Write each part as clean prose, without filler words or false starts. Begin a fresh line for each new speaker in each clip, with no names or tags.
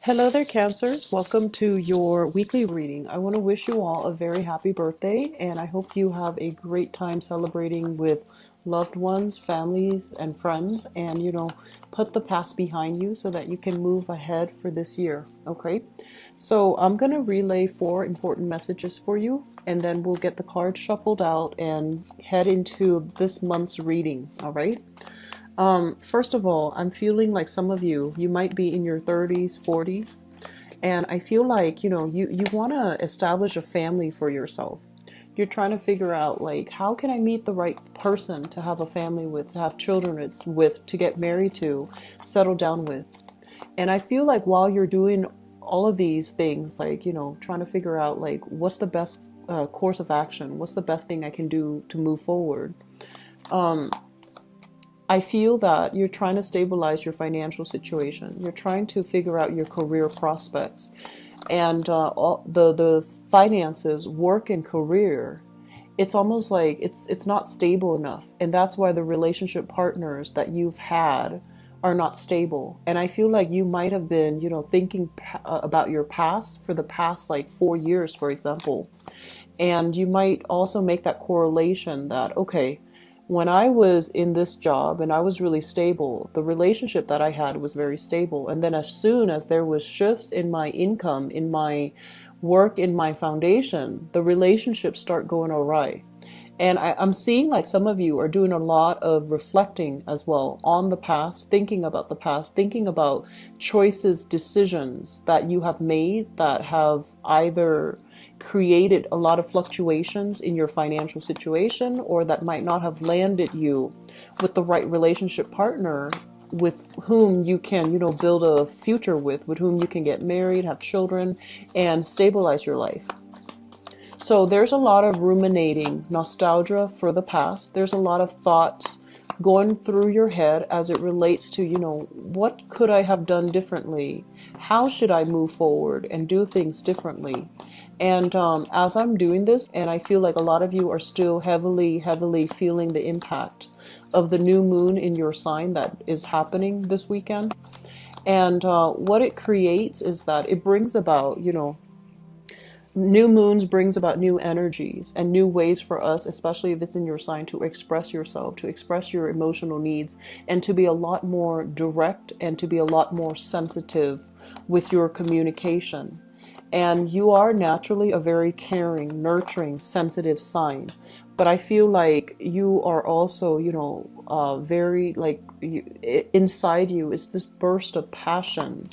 Hello there, Cancers. Welcome to your weekly reading. I want to wish you all a very happy birthday, and I hope you have a great time celebrating with loved ones, families, and friends, and put the past behind you so that you can move ahead for this year. Okay, so I'm going to relay 4 important messages for you, and then we'll get the cards shuffled out and head into this month's reading. All right. First of all, I'm feeling like some of you might be in your 30s, 40s, and I feel like, you want to establish a family for yourself. You're trying to figure out, like, how can I meet the right person to have a family with, to have children with, to get married to, settle down with. And I feel like while you're doing all of these things, like, trying to figure out, like, what's the best course of action, what's the best thing I can do to move forward. I feel that you're trying to stabilize your financial situation. You're trying to figure out your career prospects, and all the finances, work, and career. It's almost like it's not stable enough, and that's why the relationship partners that you've had are not stable. And I feel like you might have been, thinking about your past for the past like 4 years, for example, and you might also make that correlation that, okay, when I was in this job and I was really stable, the relationship that I had was very stable. And then as soon as there was shifts in my income, in my work, in my foundation, the relationships start going awry. And I'm seeing like some of you are doing a lot of reflecting as well on the past, thinking about the past, thinking about choices, decisions that you have made that have either created a lot of fluctuations in your financial situation, or that might not have landed you with the right relationship partner with whom you can, build a future with whom you can get married, have children, and stabilize your life. So there's a lot of ruminating, nostalgia for the past. There's a lot of thoughts going through your head as it relates to, what could I have done differently? How should I move forward and do things differently? And as I'm doing this, and I feel like a lot of you are still heavily, heavily feeling the impact of the new moon in your sign that is happening this weekend. And what it creates is that it brings about, new moons brings about new energies and new ways for us, especially if it's in your sign, to express yourself, to express your emotional needs, and to be a lot more direct and to be a lot more sensitive with your communication. And you are naturally a very caring, nurturing, sensitive sign. But I feel like you are also, very like inside you is this burst of passion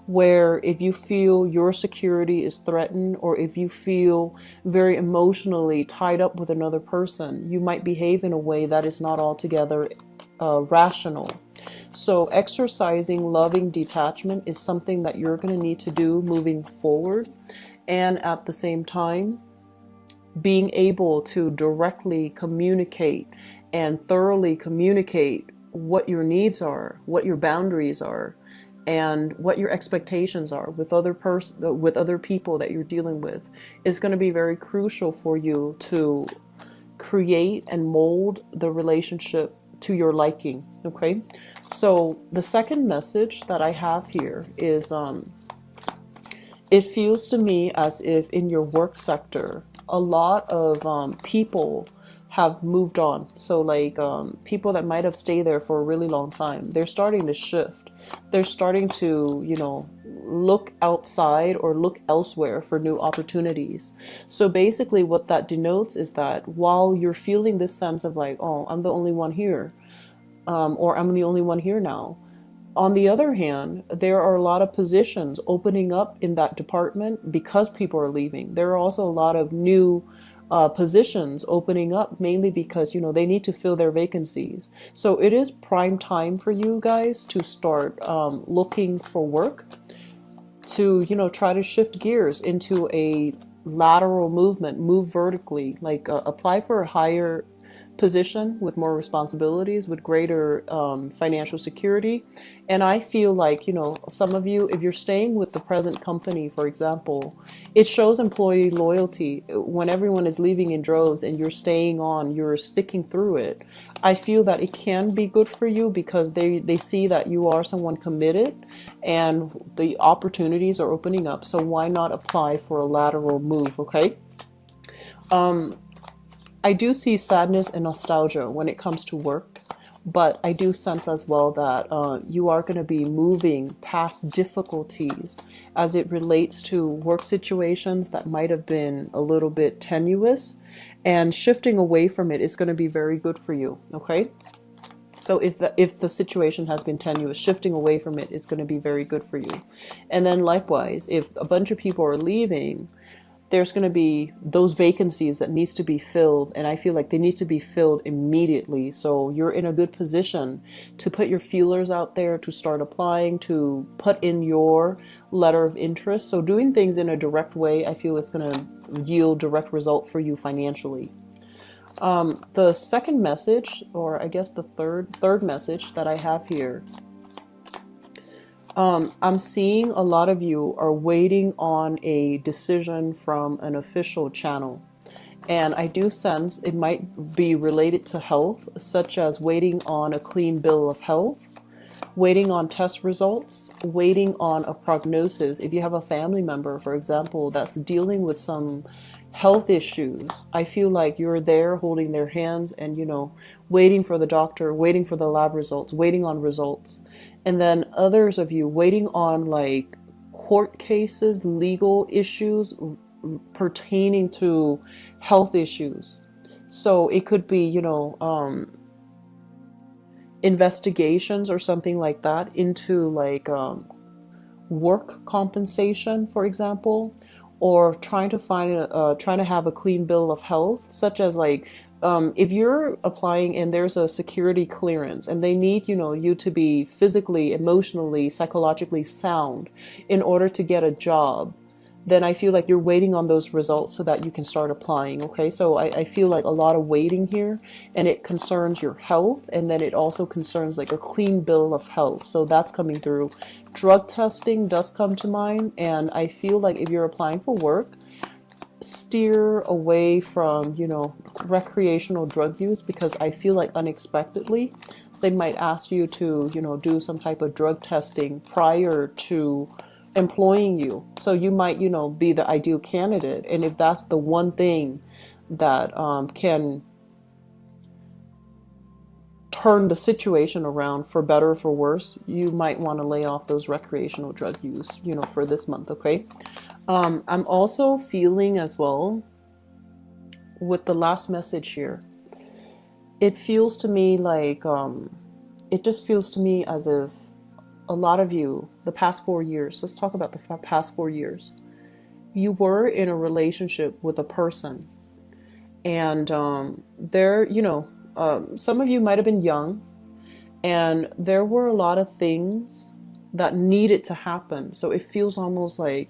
where if you feel your security is threatened, or if you feel very emotionally tied up with another person, you might behave in a way that is not altogether rational. So exercising loving detachment is something that you're going to need to do moving forward. And at the same time, being able to directly communicate and thoroughly communicate what your needs are, what your boundaries are, and what your expectations are with other people that you're dealing with is going to be very crucial for you to create and mold the relationship to your liking. Okay, so the second message that I have here is it feels to me as if in your work sector a lot of people have moved on. So like people that might have stayed there for a really long time, they're starting to shift. They're starting to, look outside or look elsewhere for new opportunities. So basically what that denotes is that while you're feeling this sense of like, oh, I'm the only one here, or I'm the only one here now, on the other hand, there are a lot of positions opening up in that department because people are leaving. There are also a lot of new positions opening up, mainly because they need to fill their vacancies. So it is prime time for you guys to start looking for work, to try to shift gears into a lateral movement, move vertically, like apply for a higher position with more responsibilities, with greater financial security. And I feel like, some of you, if you're staying with the present company, for example, it shows employee loyalty. When everyone is leaving in droves and you're staying on, you're sticking through it. I feel that it can be good for you because they see that you are someone committed and the opportunities are opening up. So why not apply for a lateral move, okay? I do see sadness and nostalgia when it comes to work, but I do sense as well that you are going to be moving past difficulties as it relates to work situations that might have been a little bit tenuous, and shifting away from it is going to be very good for you, okay? So if the situation has been tenuous, shifting away from it is going to be very good for you. And then likewise, if a bunch of people are leaving, there's going to be those vacancies that needs to be filled, and I feel like they need to be filled immediately. So you're in a good position to put your feelers out there, to start applying, to put in your letter of interest. So doing things in a direct way, I feel it's going to yield direct result for you financially. The second message, or I guess the third message that I have here, I'm seeing a lot of you are waiting on a decision from an official channel. And I do sense it might be related to health, such as waiting on a clean bill of health, waiting on test results, waiting on a prognosis. If you have a family member, for example, that's dealing with some health issues, I feel like you're there holding their hands and, waiting for the doctor, waiting for the lab results, waiting on results. And then others of you waiting on like court cases, legal issues pertaining to health issues. So it could be, investigations or something like that into like work compensation, for example, or trying to have a clean bill of health, such as like if you're applying and there's a security clearance and they need, you to be physically, emotionally, psychologically sound in order to get a job, then I feel like you're waiting on those results so that you can start applying. Okay, so I feel like a lot of waiting here, and it concerns your health, and then it also concerns like a clean bill of health. So that's coming through. Drug testing does come to mind, and I feel like if you're applying for work, steer away from, recreational drug use, because I feel like unexpectedly they might ask you to, do some type of drug testing prior to employing you. So you might, be the ideal candidate. And if that's the one thing that can turn the situation around for better or for worse, you might want to lay off those recreational drug use, for this month, okay? I'm also feeling as well with the last message here, it feels to me like, it just feels to me as if a lot of you, the past 4 years, let's talk about the past 4 years, you were in a relationship with a person, and some of you might have been young, and there were a lot of things that needed to happen. So it feels almost like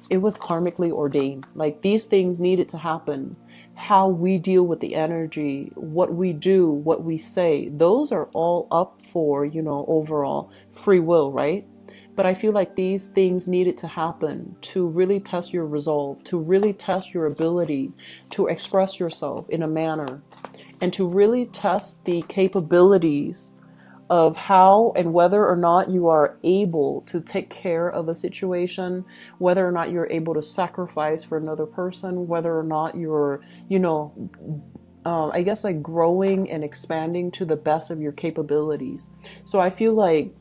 it was karmically ordained. Like these things needed to happen. How we deal with the energy, what we do, what we say, those are all up for, overall free will, right? But I feel like these things needed to happen to really test your resolve, to really test your ability to express yourself in a manner, and to really test the capabilities of how and whether or not you are able to take care of a situation, whether or not you're able to sacrifice for another person, whether or not you're, I guess like growing and expanding to the best of your capabilities. So I feel like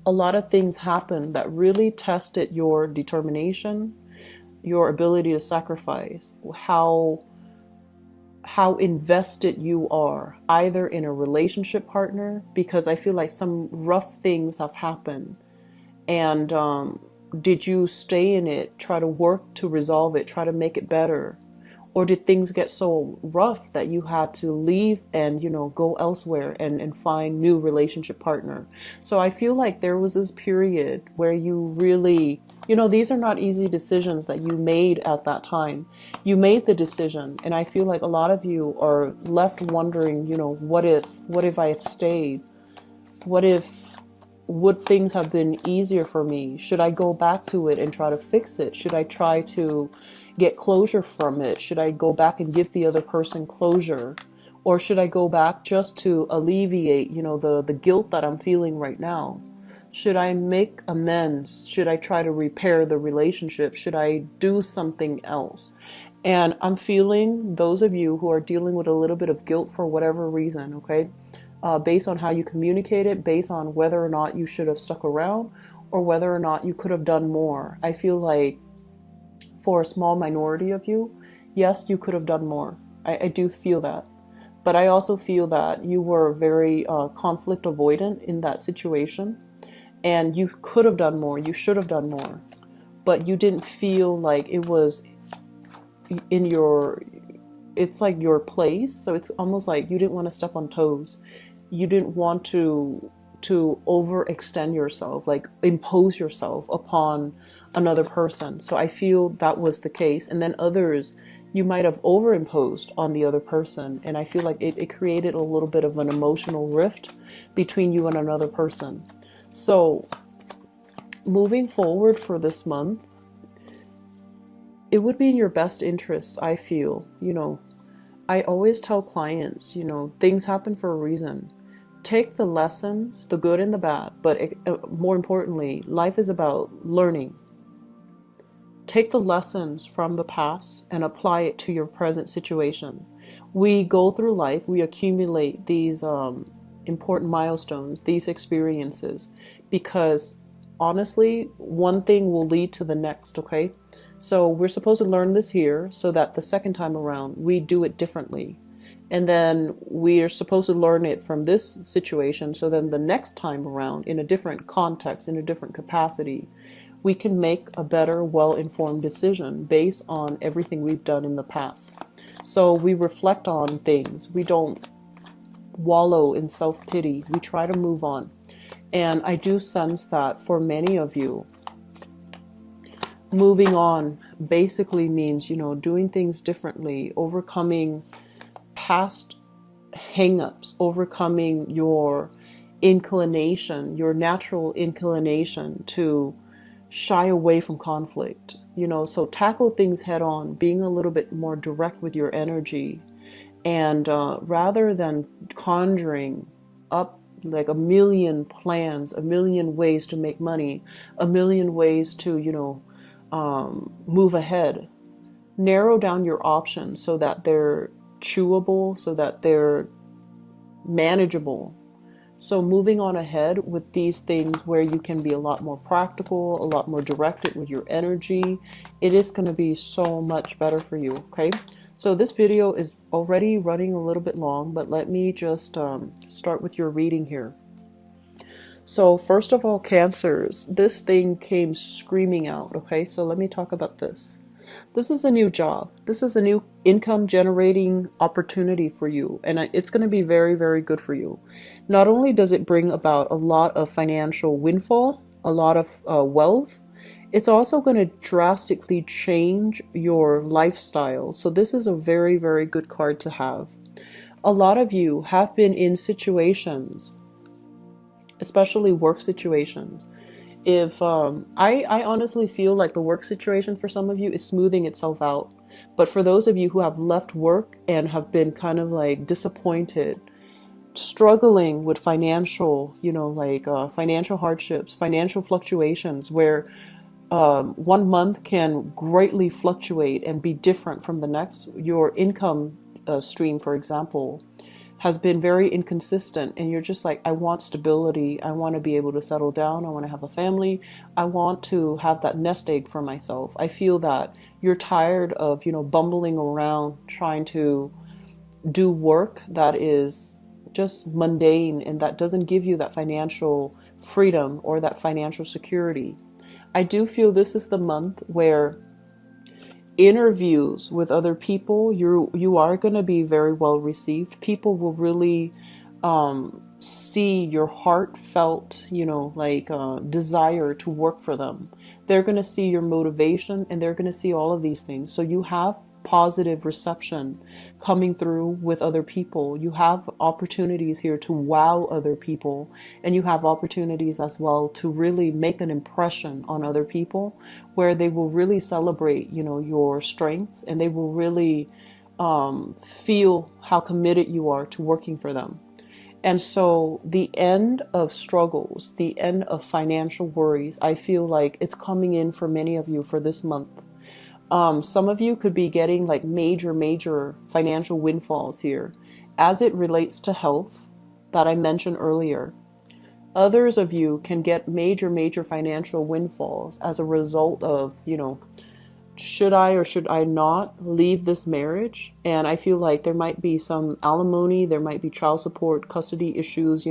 a lot of things happened that really tested your determination, your ability to sacrifice, how invested you are either in a relationship partner, because I feel like some rough things have happened, and did you stay in it, try to work to resolve it, try to make it better, or did things get so rough that you had to leave and go elsewhere and find new relationship partner? So I feel like there was this period where you really You know, these are not easy decisions that you made at that time. You made the decision, and I feel like a lot of you are left wondering, you know, what if I had stayed? What if, would things have been easier for me? Should I go back to it and try to fix it? Should I try to get closure from it? Should I go back and give the other person closure? Or should I go back just to alleviate, you know, the guilt that I'm feeling right now? Should I make amends? Should I try to repair the relationship? Should I do something else? And I'm feeling those of you who are dealing with a little bit of guilt for whatever reason, okay? Based on how you communicate it, based on whether or not you should have stuck around or whether or not you could have done more. I feel like for a small minority of you, yes, you could have done more. I do feel that. But I also feel that you were very conflict avoidant in that situation. And you could have done more. You should have done more. But you didn't feel like it was in your, it's like your place. So it's almost like you didn't want to step on toes. You didn't want to overextend yourself, like impose yourself upon another person. So I feel that was the case. And then others, you might have overimposed on the other person. And I feel like it created a little bit of an emotional rift between you and another person. So moving forward for this month, it would be in your best interest, I feel. You know, I always tell clients, you know, things happen for a reason. Take the lessons, the good and the bad, but more importantly, life is about learning. Take the lessons from the past and apply it to your present situation. We go through life, we accumulate these important milestones, these experiences, because honestly, one thing will lead to the next, okay? So we're supposed to learn this here so that the second time around we do it differently. And then we are supposed to learn it from this situation so then the next time around, in a different context, in a different capacity, we can make a better, well-informed decision based on everything we've done in the past. So we reflect on things. We don't wallow in self-pity. We try to move on. And I do sense that for many of you, moving on basically means, you know, doing things differently, overcoming past hang-ups, overcoming your inclination, your natural inclination to shy away from conflict. You know, so tackle things head on, being a little bit more direct with your energy. And rather than conjuring up like a million plans, a million ways to make money, a million ways to, you know, move ahead, narrow down your options so that they're chewable, so that they're manageable. So moving on ahead with these things where you can be a lot more practical, a lot more directed with your energy, it is going to be so much better for you, okay? So this video is already running a little bit long, but let me just start with your reading here. So first of all, Cancers, this thing came screaming out, okay? So let me talk about this. This is a new job. This is a new income generating opportunity for you. And it's going to be very, very good for you. Not only does it bring about a lot of financial windfall, a lot of wealth, it's also going to drastically change your lifestyle. So this is a very, very good card to have. A lot of you have been in situations, especially work situations. If I honestly feel like the work situation for some of you is smoothing itself out. But for those of you who have left work and have been kind of like disappointed, struggling with financial, you know, like financial hardships, financial fluctuations, where 1 month can greatly fluctuate and be different from the next. Your income stream, for example, has been very inconsistent, and you're just like, I want stability. I want to be able to settle down. I want to have a family. I want to have that nest egg for myself. I feel that you're tired of, you know, bumbling around trying to do work that is just mundane and that doesn't give you that financial freedom or that financial security. I do feel this is the month where interviews with other people, you are going to be very well received. People will really see your heartfelt, desire to work for them. They're going to see your motivation, and they're going to see all of these things. So you have positive reception coming through with other people. You have opportunities here to wow other people, and you have opportunities as well to really make an impression on other people, where they will really celebrate, your strengths, and they will really feel how committed you are to working for them. And so the end of struggles, the end of financial worries, I feel like it's coming in for many of you for this month. Some of you could be getting like major financial windfalls here as it relates to health that I mentioned earlier. Others of you can get major financial windfalls as a result of, should I or should I not leave this marriage? And I feel like there might be some alimony, there might be child support, custody issues,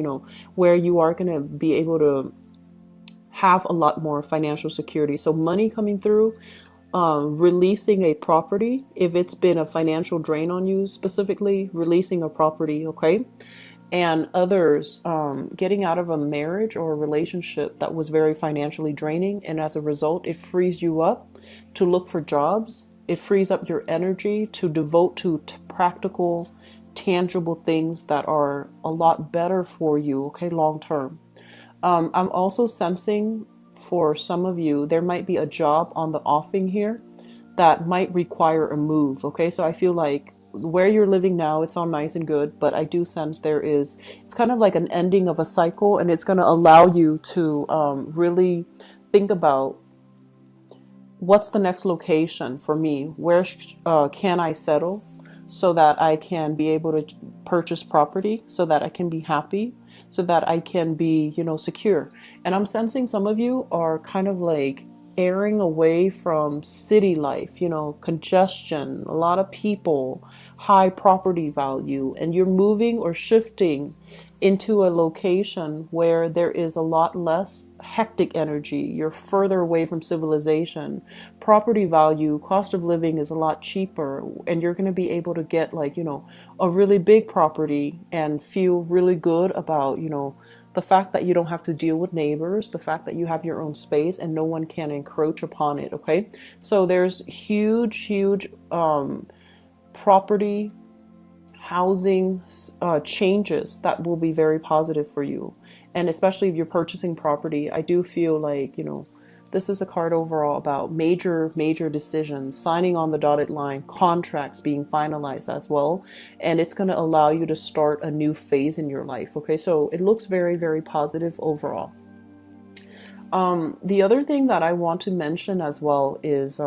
where you are going to be able to have a lot more financial security. So money coming through, releasing a property, if it's been a financial drain on you, specifically releasing a property, okay? And others getting out of a marriage or a relationship that was very financially draining, and as a result it frees you up to look for jobs. It frees up your energy to devote to practical, tangible things that are a lot better for you, okay, long term. I'm also sensing for some of you there might be a job on the offing here that might require a move, okay? So I feel like where you're living now, it's all nice and good, but I do sense it's kind of like an ending of a cycle, and it's going to allow you to really think about what's the next location for me? Where can I settle so that I can be able to purchase property, so that I can be happy, so that I can be, secure. And I'm sensing some of you are kind of like airing away from city life, congestion, a lot of people, high property value, and you're moving or shifting into a location where there is a lot less hectic energy. You're further away from civilization. Property value, cost of living is a lot cheaper, and you're going to be able to get a really big property and feel really good about, the fact that you don't have to deal with neighbors, the fact that you have your own space and no one can encroach upon it, okay? So there's huge property, housing changes that will be very positive for you. And especially if you're purchasing property, I do feel like, this is a card overall about major decisions, signing on the dotted line, contracts being finalized as well. And it's going to allow you to start a new phase in your life. Okay, so it looks very positive overall. The other thing that I want to mention as well is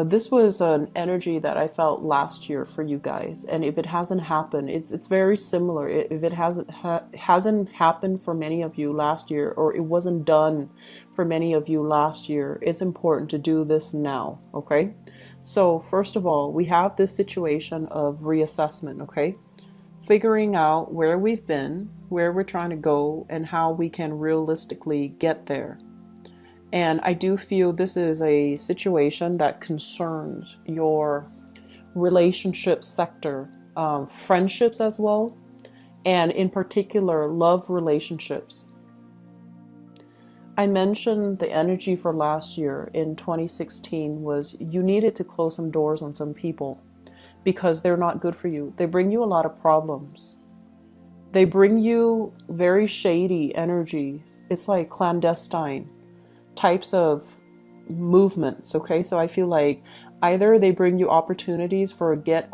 this was an energy that I felt last year for you guys, and if it hasn't happened, it's very similar. If it hasn't happened for many of you last year, or it wasn't done for many of you last year, it's important to do this now, okay? So first of all, we have this situation of reassessment, okay? Figuring out where we've been, where we're trying to go, and how we can realistically get there. And I do feel this is a situation that concerns your relationship sector, friendships as well, and in particular, love relationships. I mentioned the energy for last year in 2016 was you needed to close some doors on some people because they're not good for you. They bring you a lot of problems. They bring you very shady energies. It's like clandestine types of movements, okay? So I feel like either they bring you opportunities for get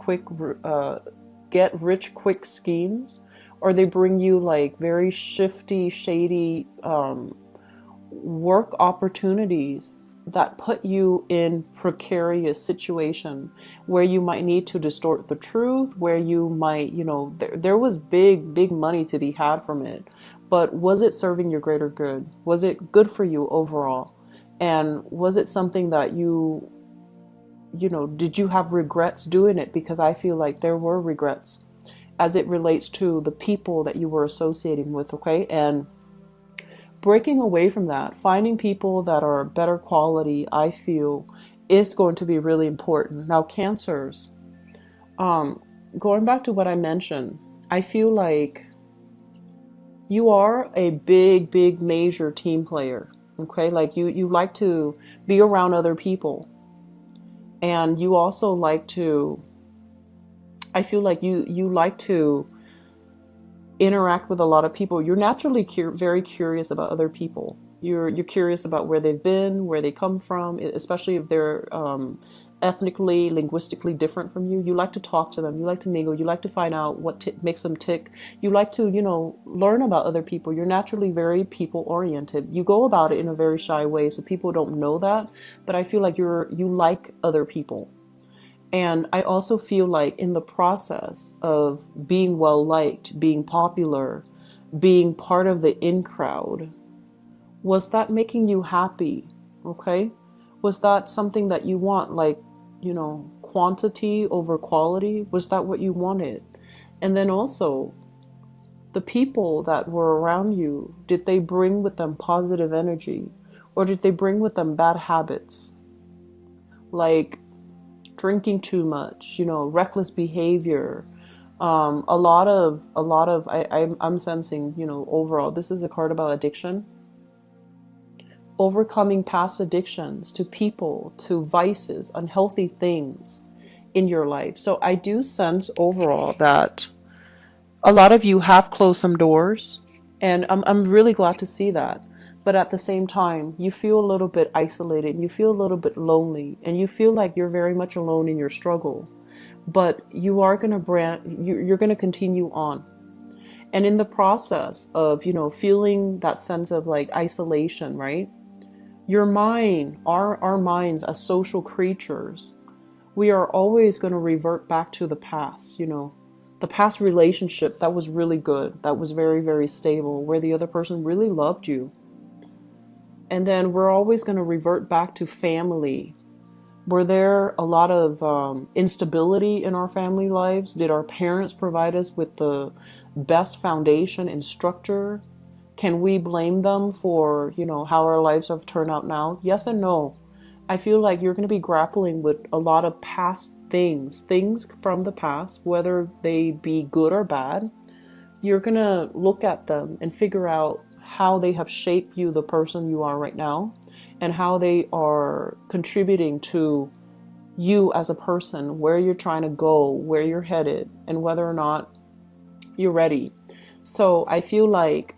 rich quick schemes, or they bring you like very shifty, shady work opportunities that put you in precarious situation where you might need to distort the truth, where you might, there was big money to be had from it. But was it serving your greater good? Was it good for you overall? And was it something that did you have regrets doing it? Because I feel like there were regrets as it relates to the people that you were associating with, okay? And breaking away from that, finding people that are better quality, I feel, is going to be really important. Now, Cancers, going back to what I mentioned, I feel like you are a big, big, major team player. Okay, like you like to be around other people, and you also like to. I feel like you like to interact with a lot of people. You're naturally very curious about other people. You're curious about where they've been, where they come from, especially if they're ethnically, linguistically different from you. You like to talk to them. You like to mingle. You like to find out what makes them tick. You like to, learn about other people. You're naturally very people oriented. You go about it in a very shy way, so people don't know that. But I feel like you like other people. And I also feel like in the process of being well liked, being popular, being part of the in crowd, was that making you happy? Okay? Was that something that you want, like, quantity over quality? Was that what you wanted? And then also, the people that were around you, did they bring with them positive energy? Or did they bring with them bad habits? Like drinking too much, reckless behavior. I'm sensing, overall, this is a card about addiction. Overcoming past addictions to people, to vices, unhealthy things in your life. So I do sense overall that a lot of you have closed some doors, and I'm really glad to see that. But at the same time, you feel a little bit isolated, you feel a little bit lonely, and you feel like you're very much alone in your struggle. But you are going to you're going to continue on. And in the process of, feeling that sense of like isolation, right? Your mind, our minds as social creatures, we are always going to revert back to the past, the past relationship that was really good, that was very, very stable, where the other person really loved you. And then we're always going to revert back to family. Were there a lot of instability in our family lives? Did our parents provide us with the best foundation and structure? Can we blame them for, how our lives have turned out now? Yes and no. I feel like you're going to be grappling with a lot of past things from the past, whether they be good or bad. You're going to look at them and figure out how they have shaped you, the person you are right now, and how they are contributing to you as a person, where you're trying to go, where you're headed, and whether or not you're ready. So I feel like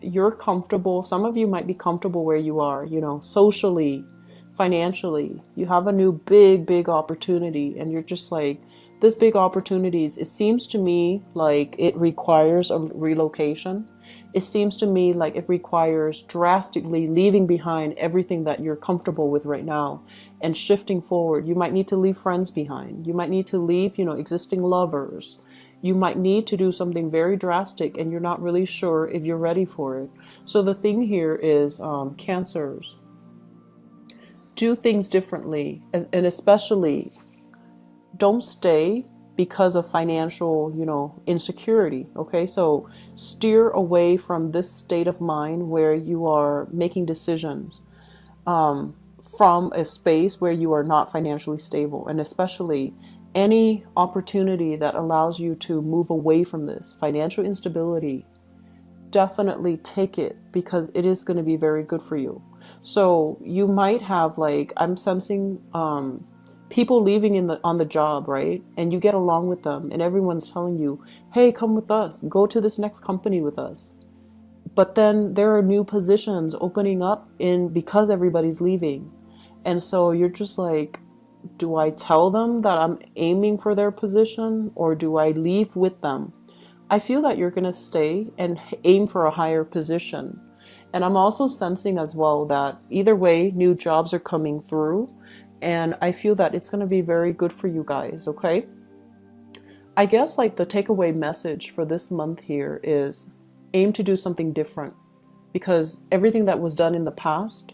you're comfortable. Some of you might be comfortable where you are, socially, financially. You have a new big, big opportunity, and you're just like, this big opportunities, it seems to me like it requires a relocation. It seems to me like it requires drastically leaving behind everything that you're comfortable with right now and shifting forward. You might need to leave friends behind. You might need to leave, existing lovers. You might need to do something very drastic, and you're not really sure if you're ready for it. So the thing here is, Cancers, do things differently, and especially don't stay because of financial, insecurity. Okay, so steer away from this state of mind where you are making decisions from a space where you are not financially stable, and especially any opportunity that allows you to move away from this financial instability. Definitely take it, because it is going to be very good for you. So you might have, like, I'm sensing people leaving on the job, right? And you get along with them, and everyone's telling you, hey, come with us, go to this next company with us. But then there are new positions opening up because everybody's leaving. And so you're just like, do I tell them that I'm aiming for their position, or do I leave with them? I feel that you're going to stay and aim for a higher position. And I'm also sensing as well that either way, new jobs are coming through. And I feel that it's going to be very good for you guys, okay? I guess like the takeaway message for this month here is aim to do something different, because everything that was done in the past,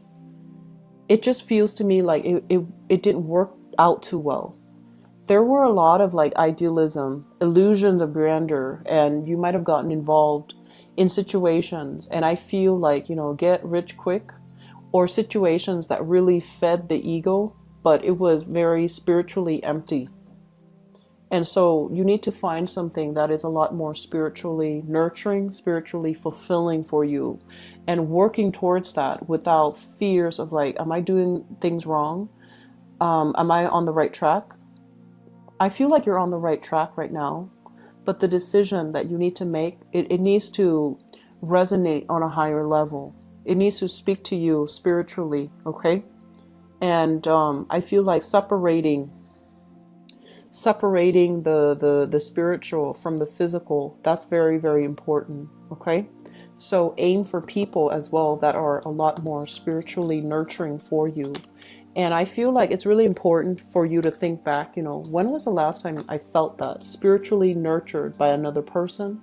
it just feels to me like it didn't work out too well. There were a lot of like idealism, illusions of grandeur, and you might have gotten involved in situations, and I feel like, get rich quick, or situations that really fed the ego, but it was very spiritually empty. And so you need to find something that is a lot more spiritually nurturing, spiritually fulfilling for you, and working towards that without fears of like, am I doing things wrong? Am I on the right track? I feel like you're on the right track right now, but the decision that you need to make, it needs to resonate on a higher level. It needs to speak to you spiritually, okay? And I feel like separating the spiritual from the physical, that's very, very important, okay? So aim for people as well that are a lot more spiritually nurturing for you. And I feel like it's really important for you to think back, when was the last time I felt that spiritually nurtured by another person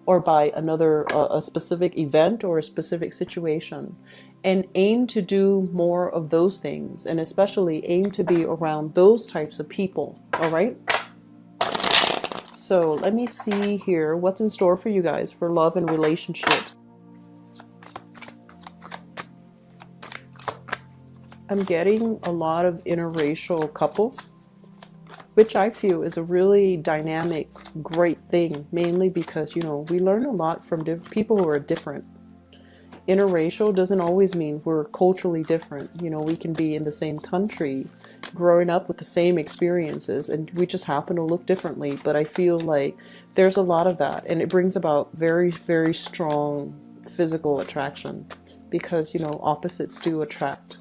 or by another, a specific event or a specific situation, and aim to do more of those things, and especially aim to be around those types of people. All right. So let me see here what's in store for you guys for love and relationships. I'm getting a lot of interracial couples, which I feel is a really dynamic, great thing, mainly because, we learn a lot from people who are different. Interracial doesn't always mean we're culturally different. We can be in the same country, growing up with the same experiences, and we just happen to look differently. But I feel like there's a lot of that, and it brings about very, very strong physical attraction because, opposites do attract,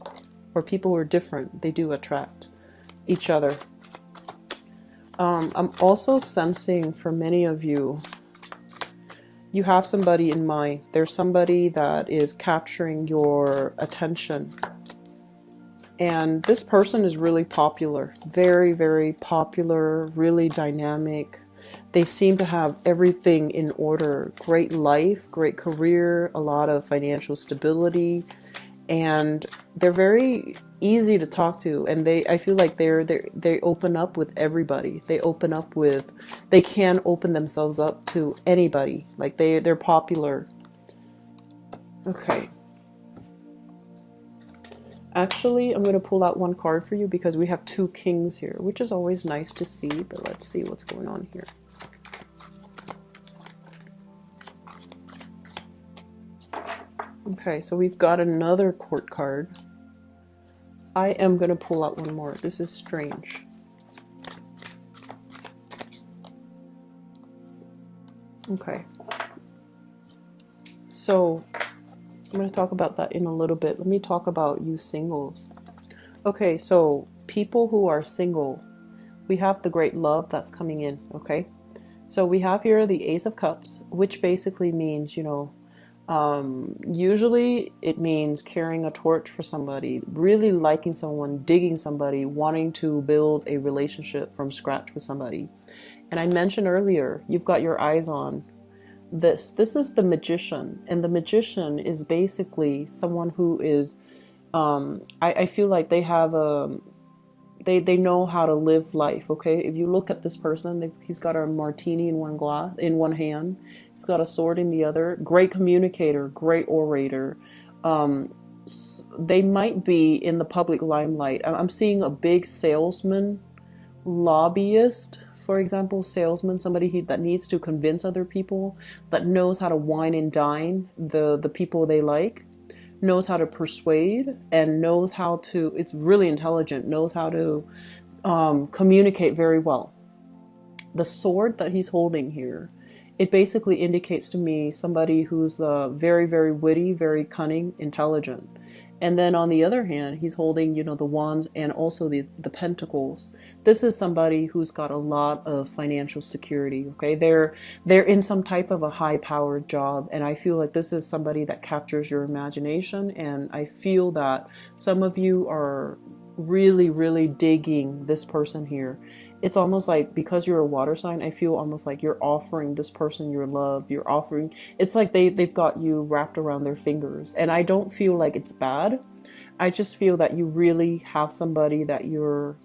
or people who are different, they do attract each other. I'm also sensing for many of you, you have somebody in mind. There's somebody that is capturing your attention. And this person is really popular, very, very popular, really dynamic. They seem to have everything in order. Great life, great career, a lot of financial stability. And they're very easy to talk to, and I feel like they open up with everybody. They can open themselves up to anybody. Like they're popular. Okay. Actually, I'm going to pull out one card for you because we have two kings here, which is always nice to see, but let's see what's going on here. Okay, so we've got another court card. I am going to pull out one more. This is strange. Okay. So I'm going to talk about that in a little bit. Let me talk about you singles. Okay, so people who are single, we have the great love that's coming in, okay? So we have here the Ace of Cups, which basically means, usually it means carrying a torch for somebody, really liking someone, digging somebody, wanting to build a relationship from scratch with somebody. And I mentioned earlier, you've got your eyes on this. This is the Magician, and the Magician is basically someone who is, I feel like they have they know how to live life, okay? If you look at this person, he's got a martini in one hand, he's got a sword in the other. Great communicator, great orator. They might be in the public limelight. I'm seeing a big salesman, lobbyist, for example, salesman, somebody that needs to convince other people, that knows how to wine and dine the people they like, knows how to persuade, and knows how to, it's really intelligent, knows how to communicate very well. The sword that he's holding here, it basically indicates to me somebody who's very, very witty, very cunning, intelligent. And then on the other hand, he's holding, the wands and also the pentacles. This is somebody who's got a lot of financial security, okay? They're in some type of a high-powered job, and I feel like this is somebody that captures your imagination, and I feel that some of you are really, really digging this person here. It's almost like, because you're a water sign, I feel almost like you're offering this person your love. It's like they've got you wrapped around their fingers. And I don't feel like it's bad. I just feel that you really have somebody that you're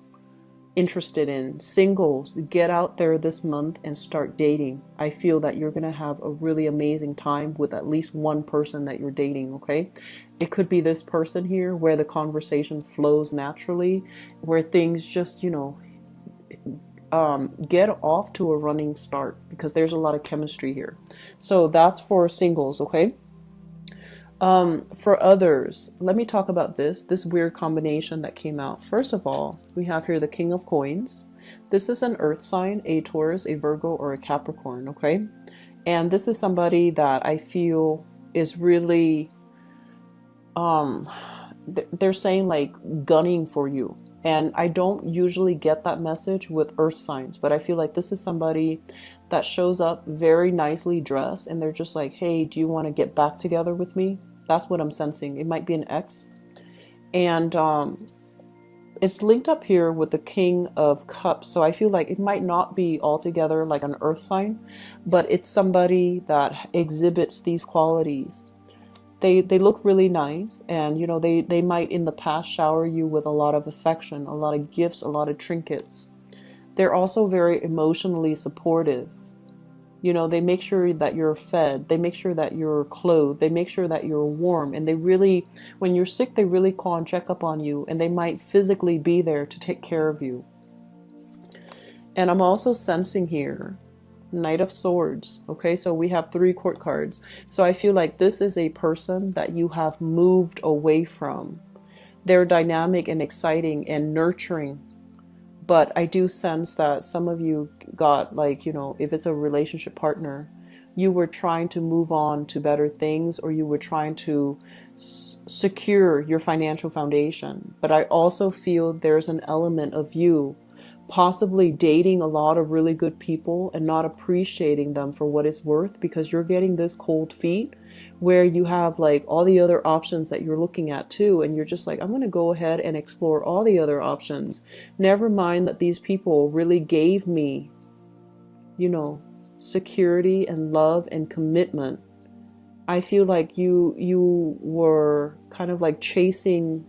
interested in. Singles, get out there this month and start dating. I feel that you're going to have a really amazing time with at least one person that you're dating, okay? It could be this person here where the conversation flows naturally, where things just, get off to a running start because there's a lot of chemistry here. So that's for singles, okay? For others, let me talk about this weird combination that came out. First of all, we have here the King of Coins. This is an earth sign, a Taurus, a Virgo, or a Capricorn, okay? And this is somebody that I feel is really, they're saying like gunning for you. And I don't usually get that message with earth signs, but I feel like this is somebody that shows up very nicely dressed and they're just like, hey, do you want to get back together with me? That's what I'm sensing. It might be an ex. And it's linked up here with the King of Cups. So I feel like it might not be altogether like an earth sign, but it's somebody that exhibits these qualities. They look really nice, and you know, they might in the past shower you with a lot of affection, a lot of gifts, a lot of trinkets. They're also very emotionally supportive. You know, they make sure that you're fed, they make sure that you're clothed, they make sure that you're warm, and they really, when you're sick, they really call and check up on you, and they might physically be there to take care of you. And I'm also sensing here Knight of Swords. Okay, so we have 3 court cards. So I feel like this is a person that you have moved away from. They're dynamic and exciting and nurturing. But I do sense that some of you got like, you know, if it's a relationship partner, you were trying to move on to better things, or you were trying to secure your financial foundation. But I also feel there's an element of you possibly dating a lot of really good people and not appreciating them for what it's worth, because you're getting this cold feet where you have like all the other options that you're looking at too, and you're just like, I'm going to go ahead and explore all the other options, never mind that these people really gave me, you know, security and love and commitment. I feel like you were kind of like chasing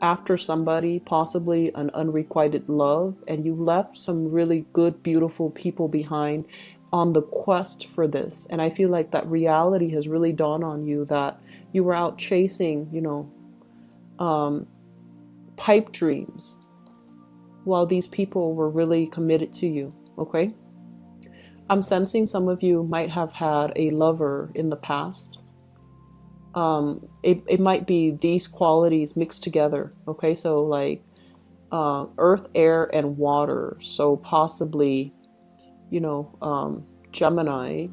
after somebody, possibly an unrequited love, and you left some really good, beautiful people behind on the quest for this. And I feel like that reality has really dawned on you, that you were out chasing, you know, pipe dreams, while these people were really committed to you, okay? I'm sensing some of you might have had a lover in the past. It might be these qualities mixed together, okay? So like earth, air, and water. So possibly, you know, Gemini,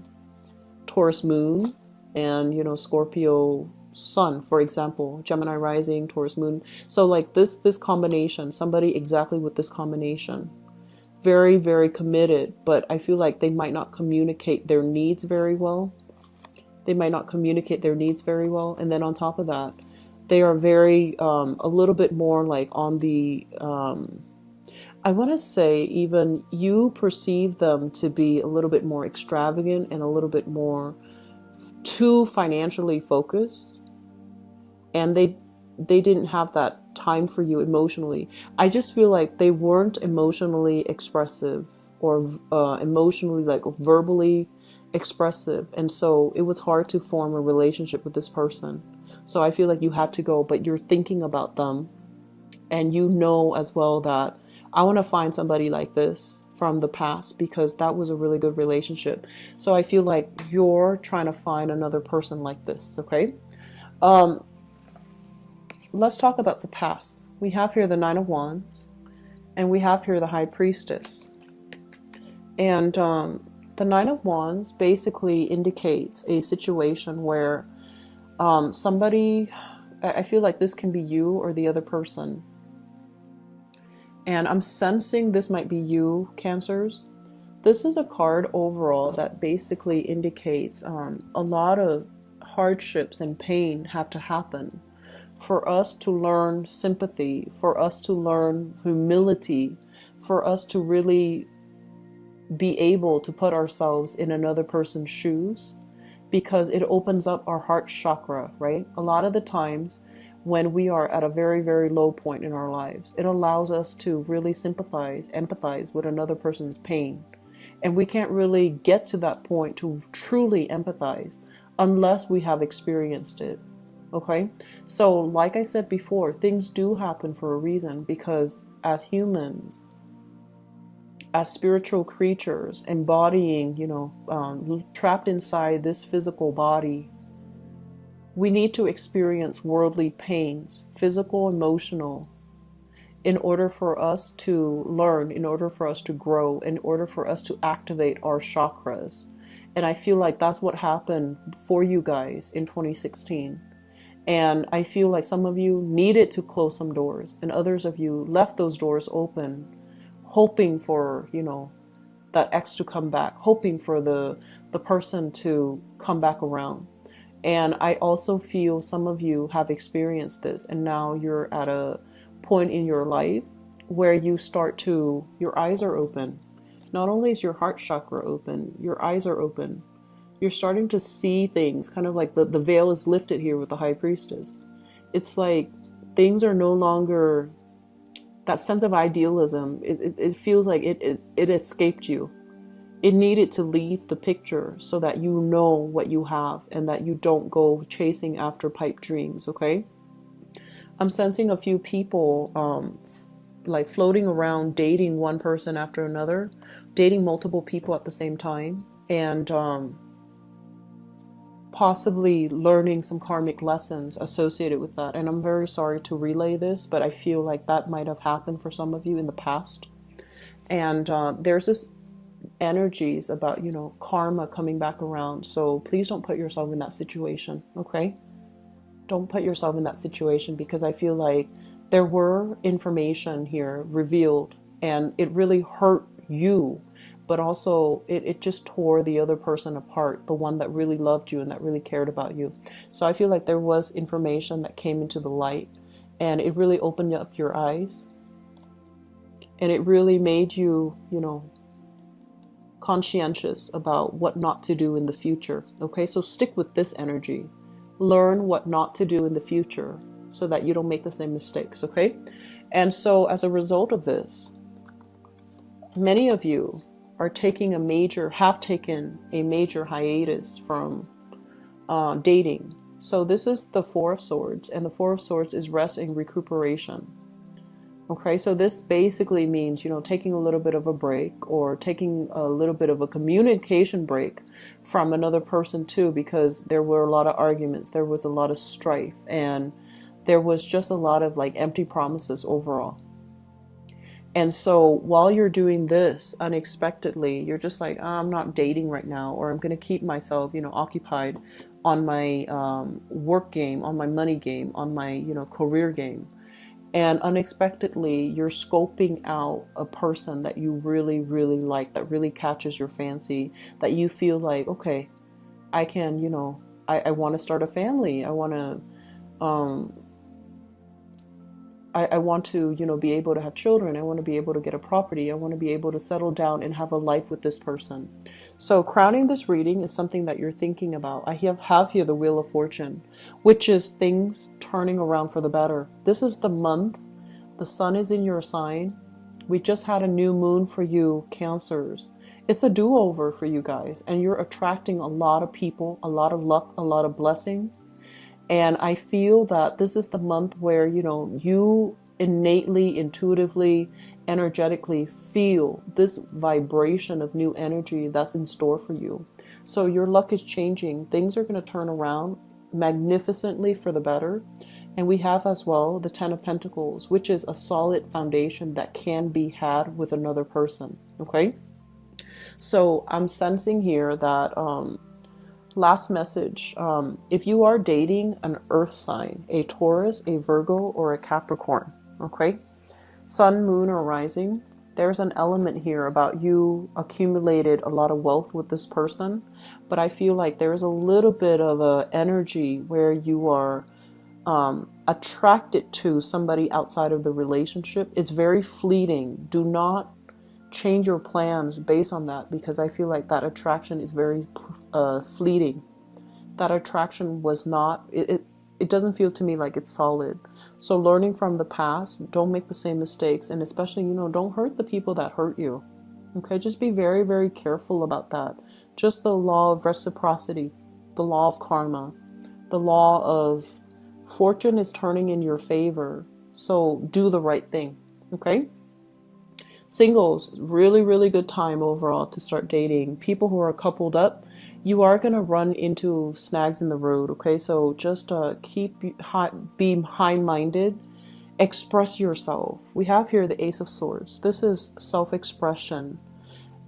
Taurus moon, and, you know, Scorpio sun, for example. Gemini rising, Taurus moon. So like this combination, somebody exactly with this combination. Very, very committed, but I feel like they might not communicate their needs very well. They might not communicate their needs very well. And then on top of that, they are very, a little bit more like on the, I want to say even you perceive them to be a little bit more extravagant and a little bit more too financially focused. And they didn't have that time for you emotionally. I just feel like they weren't emotionally expressive, or emotionally, like verbally expressive, and so it was hard to form a relationship with this person. So I feel like you had to go, but you're thinking about them, and you know as well that I want to find somebody like this from the past, because that was a really good relationship. So I feel like you're trying to find another person like this, okay? Let's talk about the past. We have here the Nine of Wands, and we have here the High Priestess. And the Nine of Wands basically indicates a situation where somebody, I feel like this can be you or the other person. And I'm sensing this might be you, Cancers. This is a card overall that basically indicates a lot of hardships and pain have to happen for us to learn sympathy, for us to learn humility, for us to really be able to put ourselves in another person's shoes, because it opens up our heart chakra, right? A lot of the times when we are at a very, very low point in our lives, it allows us to really sympathize, empathize with another person's pain. And we can't really get to that point to truly empathize unless we have experienced it. Okay? So like I said before, things do happen for a reason, because as humans, as spiritual creatures embodying, trapped inside this physical body, we need to experience worldly pains, physical, emotional, in order for us to learn, in order for us to grow, in order for us to activate our chakras. And I feel like that's what happened for you guys in 2016. And I feel like some of you needed to close some doors, and others of you left those doors open, hoping for, that ex to come back, hoping for the person to come back around. And I also feel some of you have experienced this, and now you're at a point in your life where your eyes are open. Not only is your heart chakra open, your eyes are open. You're starting to see things, kind of like the veil is lifted here with the High Priestess. It's like things are no longer that sense of idealism. It feels like it escaped you. It needed to leave the picture so that you know what you have and that you don't go chasing after pipe dreams, okay? I'm sensing a few people like floating around, dating one person after another, dating multiple people at the same time, and possibly learning some karmic lessons associated with that. And I'm very sorry to relay this, but I feel like that might have happened for some of you in the past. And there's this energies about, karma coming back around. So please don't put yourself in that situation, okay? Don't put yourself in that situation, because I feel like there were information here revealed and it really hurt you, but also it just tore the other person apart, the one that really loved you and that really cared about you. So I feel like there was information that came into the light, and it really opened up your eyes, and it really made you, conscientious about what not to do in the future. Okay, so stick with this energy. Learn what not to do in the future so that you don't make the same mistakes, okay? And so as a result of this, many of you have taken a major hiatus from dating. So this is the Four of Swords, and the Four of Swords is rest and recuperation. Okay, so this basically means, taking a little bit of a break, or taking a little bit of a communication break from another person too, because there were a lot of arguments, there was a lot of strife, and there was just a lot of like empty promises overall. And so while you're doing this, unexpectedly, you're just like, I'm not dating right now, or I'm going to keep myself, occupied on my work game, on my money game, on my, career game. And unexpectedly, you're scoping out a person that you really, really like, that really catches your fancy, that you feel like, okay, I can, I want to start a family. I want to, I want to, be able to have children. I want to be able to get a property. I want to be able to settle down and have a life with this person. So crowning this reading is something that you're thinking about. I have here the Wheel of Fortune, which is things turning around for the better. This is the month. The sun is in your sign. We just had a new moon for you, Cancers. It's a do-over for you guys, and you're attracting a lot of people, a lot of luck, a lot of blessings. And I feel that this is the month where, you innately, intuitively, energetically feel this vibration of new energy that's in store for you. So your luck is changing. Things are going to turn around magnificently for the better. And we have as well the Ten of Pentacles, which is a solid foundation that can be had with another person. Okay? So I'm sensing here that last message, if you are dating an earth sign, a Taurus, a Virgo, or a Capricorn, okay, sun, moon, or rising, there's an element here about you accumulated a lot of wealth with this person, but I feel like there's a little bit of a energy where you are attracted to somebody outside of the relationship. It's very fleeting. Do not change your plans based on that, because I feel like that attraction is very fleeting. That attraction was not, it doesn't feel to me like it's solid. So learning from the past, don't make the same mistakes, and especially, don't hurt the people that hurt you. Okay, just be very, very careful about that. Just the law of reciprocity, the law of karma, the law of fortune is turning in your favor. So do the right thing, okay? Singles, really, really good time overall to start dating. People who are coupled up, you are going to run into snags in the road, okay? So just be high-minded, express yourself. We have here the Ace of Swords. This is self-expression,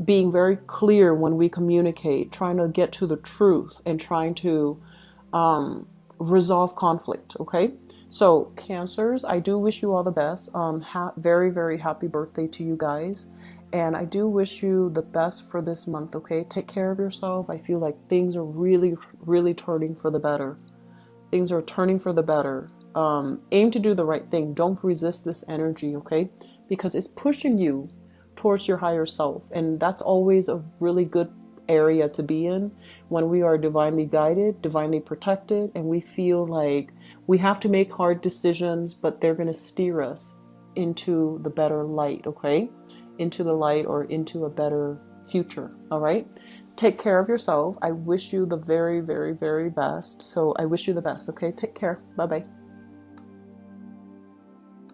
being very clear when we communicate, trying to get to the truth and trying to resolve conflict, okay? So Cancers, I do wish you all the best. Very, very happy birthday to you guys. And I do wish you the best for this month, okay? Take care of yourself. I feel like things are really, really turning for the better. Things are turning for the better. Aim to do the right thing. Don't resist this energy, okay? Because it's pushing you towards your higher self. And that's always a really good area to be in when we are divinely guided, divinely protected, and we feel like we have to make hard decisions, but they're going to steer us into the better light, okay? Into the light or into a better future, all right? Take care of yourself. I wish you the very, very, very best. So I wish you the best, okay? Take care. Bye-bye.